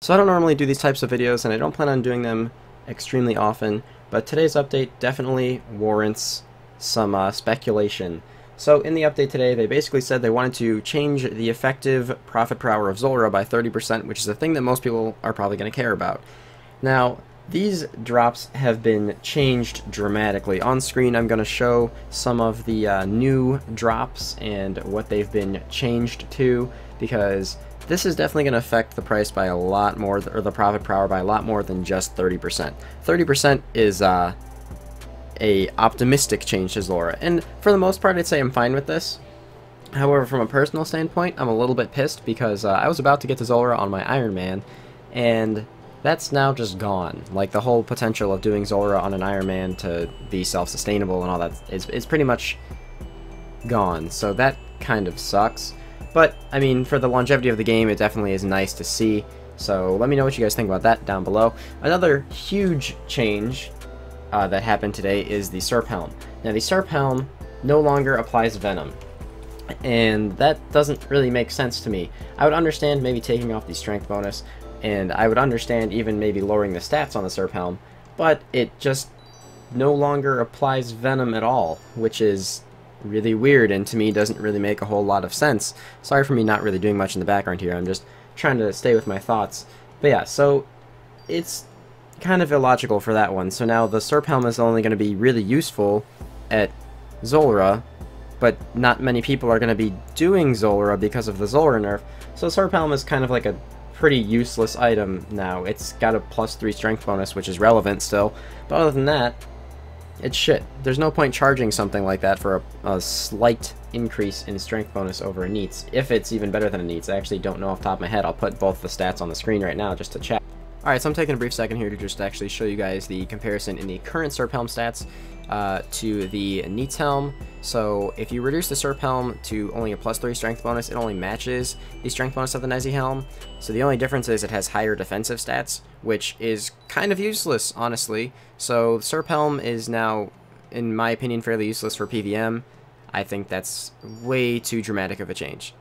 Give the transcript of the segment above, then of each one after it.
So I don't normally do these types of videos, and I don't plan on doing them extremely often, but today's update definitely warrants some speculation. So in the update today, they basically said they wanted to change the effective profit per hour of Zulrah by 30%, which is a thing that most people are probably going to care about. Now, these drops have been changed dramatically. On screen, I'm going to show some of the new drops and what they've been changed to, because this is definitely going to affect the price by a lot more, or the profit per hour by a lot more than just 30%. 30% is a optimistic change to Zulrah, and for the most part, I'd say I'm fine with this. However, from a personal standpoint, I'm a little bit pissed because I was about to get to Zulrah on my Iron Man, and that's now just gone. Like, the whole potential of doing Zulrah on an Iron Man to be self-sustainable and all that is pretty much gone, so that kind of sucks. But, I mean, for the longevity of the game, it definitely is nice to see, so let me know what you guys think about that down below. Another huge change that happened today is the Serp helm. Now, the Serp helm no longer applies venom, and that doesn't really make sense to me. I would understand maybe taking off the strength bonus, and I would understand even maybe lowering the stats on the Serp helm, but it just no longer applies venom at all, which is really weird, and to me doesn't really make a whole lot of sense. Sorry for me not really doing much in the background here, I'm just trying to stay with my thoughts. But yeah, so it's kind of illogical for that one. So now the Serp helm is only going to be really useful at Zulrah, but not many people are going to be doing Zulrah because of the Zulrah nerf. So Serp helm is kind of like a pretty useless item now. It's got a +3 strength bonus, which is relevant still, but other than that, it's shit. There's no point charging something like that for a slight increase in strength bonus over a needs, if it's even better than a needs. I actually don't know off the top of my head. I'll put both the stats on the screen right now just to check. Alright, so I'm taking a brief second here to just actually show you guys the comparison in the current Serp helm stats to the Neats helm. So if you reduce the Serp helm to only a +3 strength bonus, it only matches the strength bonus of the Nezi helm. So the only difference is it has higher defensive stats, which is kind of useless, honestly. So Serp helm is now, in my opinion, fairly useless for PVM. I think that's way too dramatic of a change.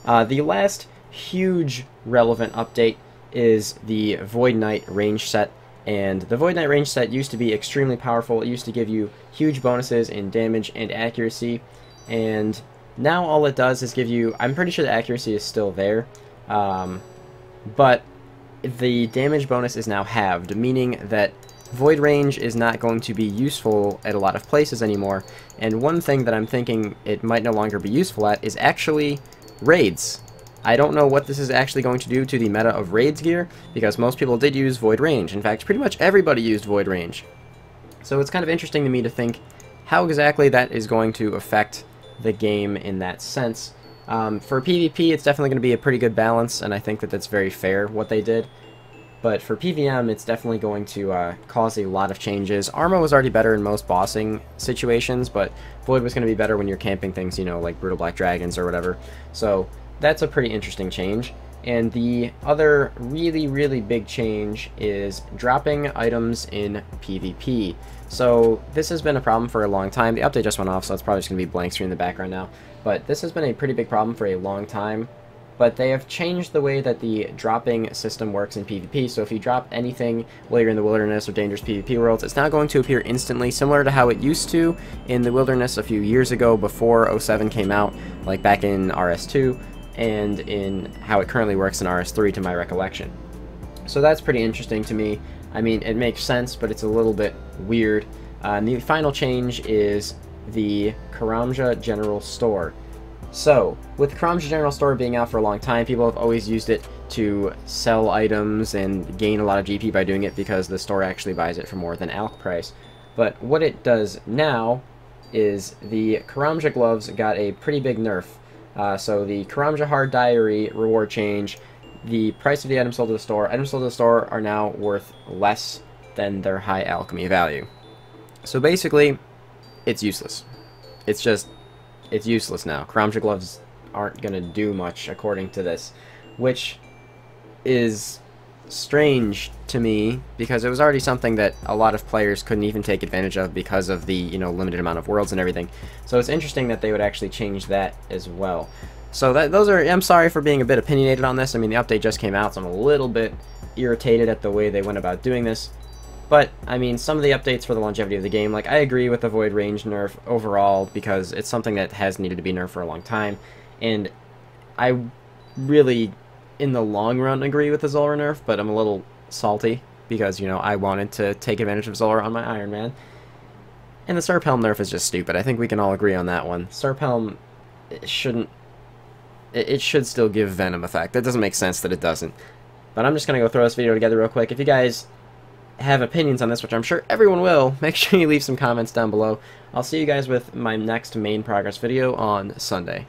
The last huge relevant update is the Void Knight range set. And the Void Knight range set used to be extremely powerful. It used to give you huge bonuses in damage and accuracy, and now all it does is give you, I'm pretty sure the accuracy is still there, but the damage bonus is now halved, meaning that Void range is not going to be useful at a lot of places anymore. And one thing that I'm thinking it might no longer be useful at is actually raids. I don't know what this is actually going to do to the meta of raids gear, because most people did use Void range. In fact, pretty much everybody used Void range. So it's kind of interesting to me to think how exactly that is going to affect the game in that sense. For PvP, it's definitely going to be a pretty good balance, and I think that that's very fair what they did. But for PvM, it's definitely going to cause a lot of changes. Arma was already better in most bossing situations, but Void was going to be better when you're camping things, you know, like Brutal Black Dragons or whatever. So that's a pretty interesting change. And the other really big change is dropping items in PvP. So this has been a problem for a long time. The update just went off, so it's probably just going to be blank screen in the background now. But this has been a pretty big problem for a long time. But they have changed the way that the dropping system works in PvP. So if you drop anything while you're in the wilderness or dangerous PvP worlds, it's now going to appear instantly, similar to how it used to in the wilderness a few years ago before 07 came out, like back in RS2. And in how it currently works in RS3 to my recollection. So that's pretty interesting to me. I mean, it makes sense, but it's a little bit weird. And the final change is the Karamja General Store. So, with the Karamja General Store being out for a long time, people have always used it to sell items and gain a lot of GP by doing it because the store actually buys it for more than ALC price. But what it does now is the Karamja gloves got a pretty big nerf. So the Karamja Hard Diary reward change, the price of the items sold to the store, items sold to the store are now worth less than their high alchemy value. So basically, it's useless. It's useless now. Karamja gloves aren't going to do much according to this, which is strange to me because it was already something that a lot of players couldn't even take advantage of because of the, you know, limited amount of worlds and everything. So it's interesting that they would actually change that as well. So those are, I'm sorry for being a bit opinionated on this. I mean, the update just came out, so I'm a little bit irritated at the way they went about doing this. But, I mean, some of the updates for the longevity of the game, like, I agree with the Void Range nerf overall, because it's something that has needed to be nerfed for a long time, and I really, in the long run, agree with the Zulrah nerf, but I'm a little salty, because, you know, I wanted to take advantage of Zulrah on my Iron Man. And the Serp Helm nerf is just stupid. I think we can all agree on that one. Serp Helm shouldn't... It should still give Venom effect. That doesn't make sense that it doesn't. But I'm just going to go throw this video together real quick. If you guys have opinions on this, which I'm sure everyone will, make sure you leave some comments down below. I'll see you guys with my next main progress video on Sunday.